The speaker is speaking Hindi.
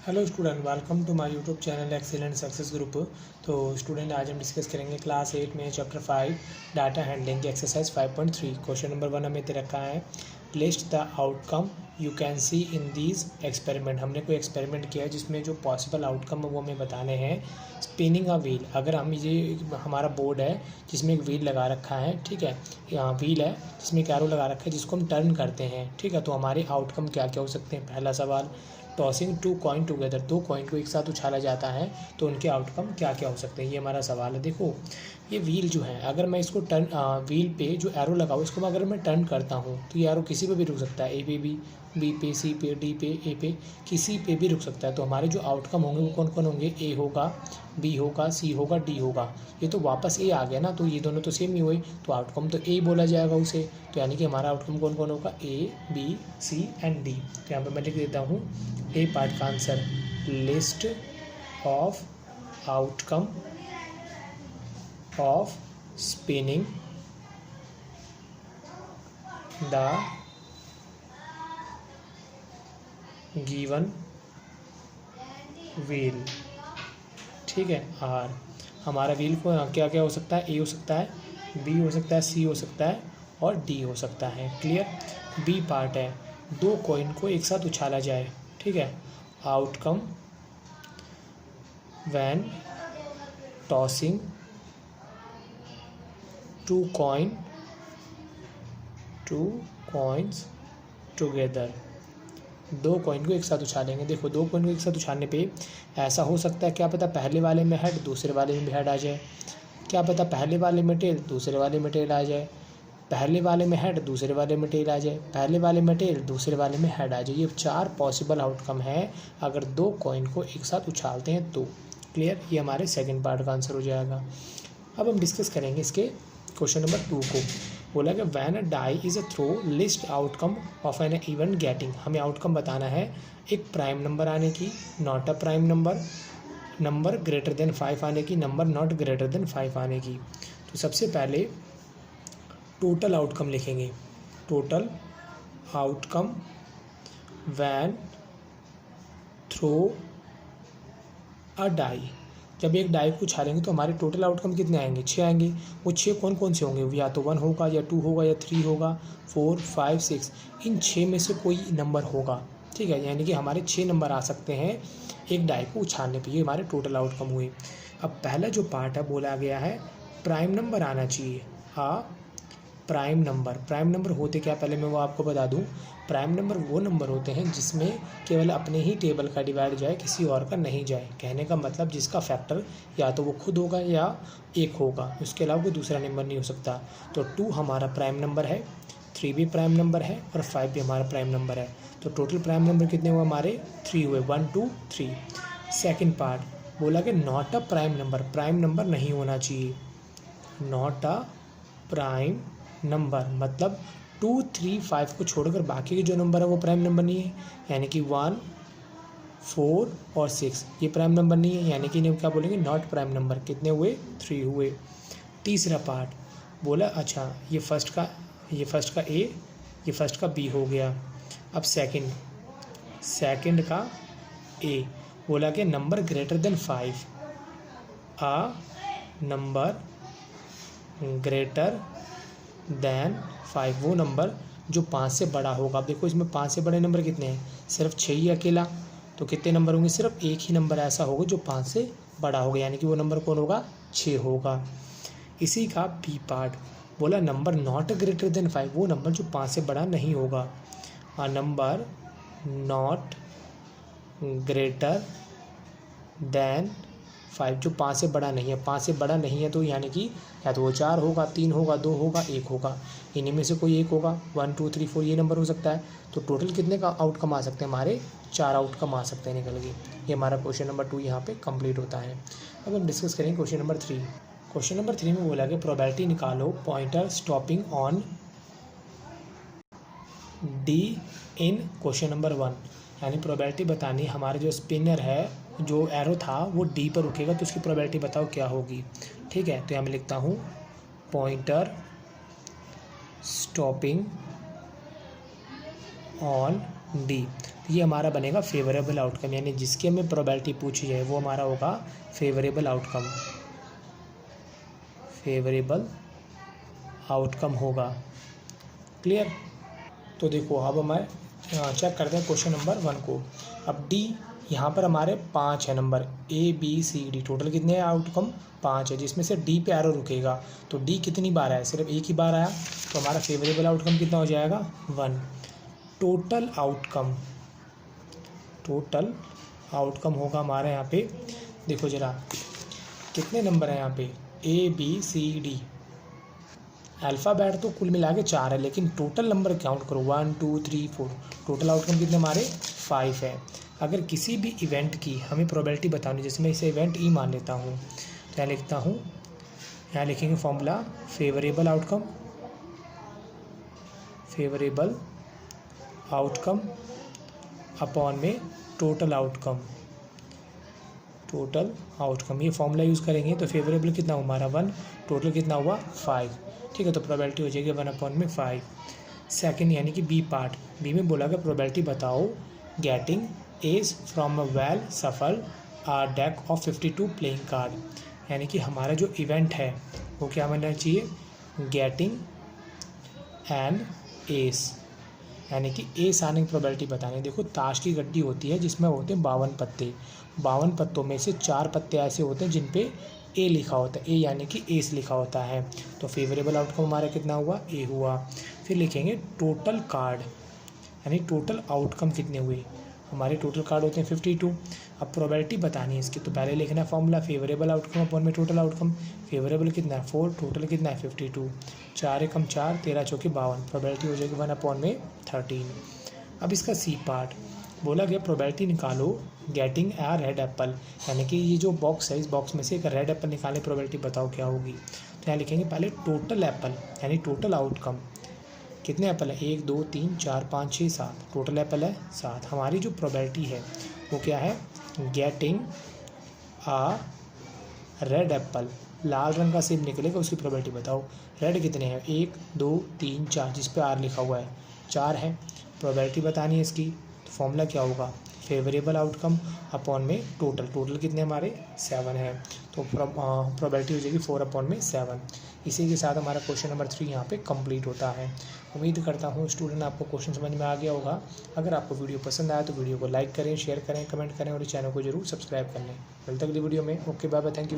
Hello student, welcome to my YouTube channel excellent success group. तो स्टूडेंट, आज हम डिस्कस करेंगे क्लास 8 में chapter 5 data handling exercise 5.3। Question number 1 हमें दे रखा है, list the outcome you can see in these experiment. हमने कोई एक्सपेरिमेंट किया है जिसमें जो पॉसिबल आउटकम है वो हमें बताने हैं। स्पिनिंग अ व्हील, अगर हम ये हमारा बोर्ड है जिसमें एक व्हील लगा रखा है, ठीक है, यहाँ व्हील है जिसमें एक एरो लगा रखा है जिसको हम टर्न करते हैं, ठीक है। तो हमारे आउटकम क्या क्या हो सकते हैं। पहला सवाल, टॉसिंग टू कॉइन टुगेदर, दो कॉइन को एक साथ उछाला जाता है तो उनके आउटकम क्या क्या हो सकते हैं, ये हमारा सवाल है। देखो, ये व्हील जो है, अगर मैं इसको टर्न व्हील पे जो एरो लगाऊँ इसको अगर मैं टर्न करता हूँ तो ये एरो किसी पे भी रुक सकता है, ए पे भी, बी पे, सी पे, डी पे, ए पे, किसी पे भी रुक सकता है। तो हमारे जो आउटकम होंगे वो कौन कौन होंगे, ए होगा, बी होगा, सी होगा, डी होगा। ये तो वापस ए आ गया ना, तो ये दोनों तो सेम ही हुए, तो आउटकम तो ए बोला जाएगा उसे। तो यानी कि हमारा आउटकम कौन कौन होगा, ए, बी, सी एंड डी। तो यहाँ पर मैं लिख देता हूँ ए पार्ट का answer, list of outcome of spinning the given wheel, ठीक है। आर, हमारा व्हील को क्या क्या हो सकता है, ए हो सकता है, बी हो सकता है, सी हो सकता है और डी हो सकता है। क्लियर। बी पार्ट है, दो कॉइन को एक साथ उछाला जाए, ठीक है। Outcome when tossing two coins together, दो कॉइन को एक साथ उछालेंगे। देखो, दो कॉइन को एक साथ उछालने पे ऐसा हो सकता है, क्या पता पहले वाले में हेड दूसरे वाले में भी हेड आ जाए, क्या पता पहले वाले में टेल दूसरे वाले में टेल आ जाए, पहले वाले में हेड दूसरे वाले में टेल आ जाए, पहले वाले में टेल दूसरे वाले में हेड आ जाए। ये 4 पॉसिबल आउटकम है अगर दो कॉइन को एक साथ उछालते हैं तो। क्लियर। ये हमारे सेकंड पार्ट का आंसर हो जाएगा। अब हम डिस्कस करेंगे इसके क्वेश्चन नंबर 2 को। बोला कि when a die is a throw list outcome of an event getting, हमें आउटकम बताना है एक प्राइम नंबर आने की, not a prime number, number greater than 5 आने की, नंबर नॉट ग्रेटर देन 5 आने की। तो सबसे पहले टोटल आउटकम लिखेंगे, total outcome when throw a die, जब एक डाई को उछालेंगे तो हमारे टोटल आउटकम कितने आएंगे, 6 आएंगे। वो 6 कौन कौन से होंगे, या तो 1 होगा या 2 होगा या 3 होगा, 4, 5, 6, इन 6 में से कोई नंबर होगा, ठीक है। यानी कि हमारे 6 नंबर आ सकते हैं एक डाई को उछालने पे। ये हमारे टोटल आउटकम हुए। अब पहला जो पार्ट है बोला गया है प्राइम नंबर आना चाहिए। प्राइम नंबर, प्राइम नंबर होते क्या, पहले मैं वो आपको बता दूं। प्राइम नंबर वो नंबर होते हैं जिसमें केवल अपने ही टेबल का डिवाइड जाए, किसी और का नहीं जाए। कहने का मतलब जिसका फैक्टर या तो वो खुद होगा या 1 होगा, उसके अलावा कोई दूसरा नंबर नहीं हो सकता। तो 2 हमारा प्राइम नंबर है, 3 भी प्राइम नंबर है और 5 भी हमारा प्राइम नंबर है। तो टोटल प्राइम नंबर कितने हुए हमारे, 3 हुए, 1, 2, 3। सेकेंड पार्ट बोला कि not a prime number, prime number नहीं होना चाहिए। नॉट अ प्राइम नंबर मतलब 2, 3, 5 को छोड़कर बाकी के जो नंबर है वो प्राइम नंबर नहीं है। यानी कि 1, 4 और 6 ये प्राइम नंबर नहीं है, यानी कि इन्हें क्या बोलेंगे, नॉट प्राइम नंबर। कितने हुए, 3 हुए। तीसरा पार्ट बोला, अच्छा ये फर्स्ट का ए, ये फर्स्ट का बी हो गया। अब सेकंड का ए, बोला कि नंबर ग्रेटर देन 5, आ नंबर ग्रेटर देन 5, वो नंबर जो 5 से बड़ा होगा। अब देखो इसमें 5 से बड़े नंबर कितने हैं, सिर्फ 6 ही अकेला। तो कितने नंबर होंगे, सिर्फ एक ही नंबर ऐसा होगा जो 5 से बड़ा होगा, यानी कि वो नंबर कौन होगा, 6 होगा। इसी का बी पार्ट बोला नंबर नॉट ग्रेटर देन 5, वो नंबर जो 5 से बड़ा नहीं होगा। नंबर नॉट ग्रेटर देन 5 जो 5 से बड़ा नहीं है, 5 से बड़ा नहीं है तो यानी कि या तो वो 4 होगा, 3 होगा, 2 होगा, 1 होगा, इन्हीं में से कोई एक होगा। 1, 2, 3, 4 ये नंबर हो सकता है। तो टोटल कितने का आउटकम आ सकते हैं, हमारे 4 आउटकम आ सकते हैं निकल के। ये हमारा क्वेश्चन नंबर 2 यहाँ पे कंप्लीट होता है। अब हम डिस्कस करेंगे क्वेश्चन नंबर 3। क्वेश्चन नंबर 3 में बोला कि प्रोबेबिलिटी निकालो pointer stopping on D in question number 1, यानी प्रोबेबिलिटी बतानी हमारा जो स्पिनर है, जो एरो था वो डी पर रुकेगा तो उसकी प्रोबेबिलिटी बताओ क्या होगी, ठीक है। तो यहाँ मैं लिखता हूँ pointer stopping on डी। ये हमारा बनेगा फेवरेबल आउटकम, यानी जिसकी हमें प्रोबेबिलिटी पूछी है वो हमारा होगा फेवरेबल आउटकम, फेवरेबल आउटकम होगा। क्लियर। तो देखो अब हमें चेक करते हैं क्वेश्चन नंबर 1 को। अब डी यहाँ पर हमारे 5 है number, A B C D, total कितने हैं आउटकम 5 है, जिसमें से डी पे एरो रुकेगा। तो डी कितनी बार आया, सिर्फ एक ही बार आया, तो हमारा फेवरेबल आउटकम कितना हो जाएगा 1। टोटल आउटकम होगा हमारे यहाँ पे, देखो ज़रा कितने नंबर हैं यहाँ पे, A B C D, alphabet तो कुल मिला के 4 है, लेकिन टोटल नंबर काउंट करो 1 2 3 4, टोटल आउटकम कितने हमारे 5 है। अगर किसी भी इवेंट की हमें प्रोबेबिलिटी बतानी, जैसे मैं इसे इवेंट ई मान लेता हूँ, तो यहाँ लिखता हूँ, यहाँ लिखेंगे फॉर्मूला फेवरेबल आउटकम अपॉन में टोटल आउटकम, ये फॉर्मूला यूज़ करेंगे। तो फेवरेबल कितना हुआ हमारा 1, टोटल कितना हुआ 5, ठीक है। तो प्रोबेबिलिटी हो जाएगी 1 अपॉन में 5। सेकंड यानी कि बी पार्ट, बी में बोला गया प्रोबेबिलिटी बताओ getting ace from a well shuffled a deck of 52 playing card, यानी कि हमारा जो इवेंट है वो क्या बनना चाहिए, गेटिंग एन एस, यानी कि एस आने की प्रोबेबिलिटी बतानी। देखो ताश की गड्डी होती है जिसमें होते हैं 52 पत्ते, 52 पत्तों में से 4 पत्ते ऐसे होते हैं जिन पे ए लिखा होता है, ए यानी कि एस लिखा होता है। तो फेवरेबल आउटकम हमारा कितना हुआ, ए हुआ। फिर लिखेंगे टोटल कार्ड, यानी टोटल आउटकम कितने हुए, हमारे टोटल कार्ड होते हैं 52। अब प्रोबेबिलिटी बतानी है इसकी, तो पहले लिखना है फॉर्मूला फेवरेबल आउटकम अपॉन में टोटल आउटकम। फेवरेबल कितना है 4, टोटल कितना है 52, 4 एकम 4, 13 चौके 52, प्रोबेबिलिटी हो जाएगी 1 अपॉन में 13। अब इसका सी पार्ट बोला गया प्रोबेबिलिटी निकालो गेटिंग ए रेड एप्पल, यानी कि ये जो बॉक्स है इस बॉक्स में से एक रेड एप्पल निकालने प्रोबेबिलिटी बताओ क्या होगी। तो यहाँ लिखेंगे पहले टोटल एप्पल, यानी टोटल आउटकम, कितने एप्पल है 1 2 3 4 5 6 7, टोटल एप्पल है 7। हमारी जो प्रोबेबिलिटी है वो क्या है, गेटिंग आ रेड एप्पल, लाल रंग का सेब निकलेगा उसकी प्रोबेबिलिटी बताओ। रेड कितने हैं 1 2 3 4, जिस पे आर लिखा हुआ है 4 है, प्रोबेबिलिटी बतानी है इसकी। तो फॉर्मूला क्या होगा, फेवरेबल आउटकम अपॉन में टोटल कितने हमारे 7 है, तो प्रोबेबिलिटी हो जाएगी 4 अपॉन में 7। इसी के साथ हमारा क्वेश्चन नंबर 3 यहाँ पे कंप्लीट होता है। उम्मीद करता हूँ स्टूडेंट आपको क्वेश्चन समझ में आ गया होगा। अगर आपको वीडियो पसंद आया तो वीडियो को लाइक करें, शेयर करें, कमेंट करें और चैनल को जरूर सब्सक्राइब कर लें। मिलते हैं अगली वीडियो में। Okay bye bye, thank you.